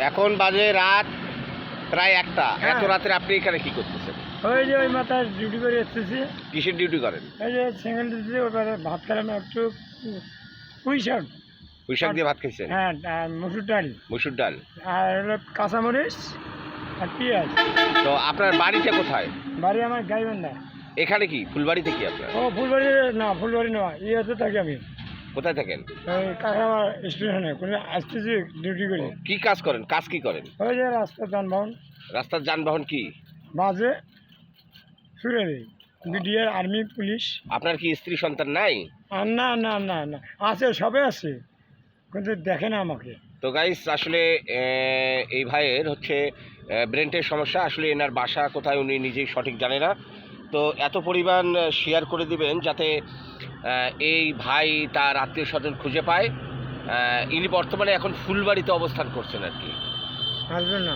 এখন বাজে রাত প্রায় 1টা। এত রাতে আপনি এখানে কি করতেছেন? ওই যে ওই মাথায় ডিউটি করে এসেছি। কিসের ডিউটি করেন? এই যে সিঙ্গেল ডিউটি, ওইবারে ভাত খেলাম একটু পুঁই শাক। পুঁই শাক দিয়ে ভাত খাইছেন? হ্যাঁ, আর মসুর ডাল, মসুর ডাল আর হলো কাঁচামরিচ আর পেঁয়াজ। তো আপনার বাড়িটা কোথায়? বাড়ি আমার গাইবান্ধা। এখানে কি ফুলবাড়িতে কি আপনার? ও ফুলবাড়ি না, ফুলবাড়ি নয়, ইয়েতে থাকি আমি, কোথায় থাকেন? ওই কাঁকড়ামার স্টেশনে কোনো আসতেছি ডিউটি করি। কি কাজ করেন? কাজ কি করেন? ওই যে রাস্তা যানবাহন রাস্তার যানবাহন কি? বাজে ছুড়ে দিই, বিডিআর, আর্মি, পুলিশ। আপনার কি স্ত্রী সন্তান নাই? আর না না না না, আছে, সবে আছে, কিন্তু দেখে না আমাকে। তো গাইস, আসলে এই ভাইয়ের হচ্ছে ব্রেনের সমস্যা। আসলে এনার বাসা কোথায় উনি নিজেই সঠিক জানে না। তো এত পরিমাণ শেয়ার করে দিবেন যাতে এই ভাই তার আত্মীয় স্বজন খুঁজে পায়। ইনি বর্তমানে এখন ফুলবাড়িতে অবস্থান করছেন আর কি। আসবেন না।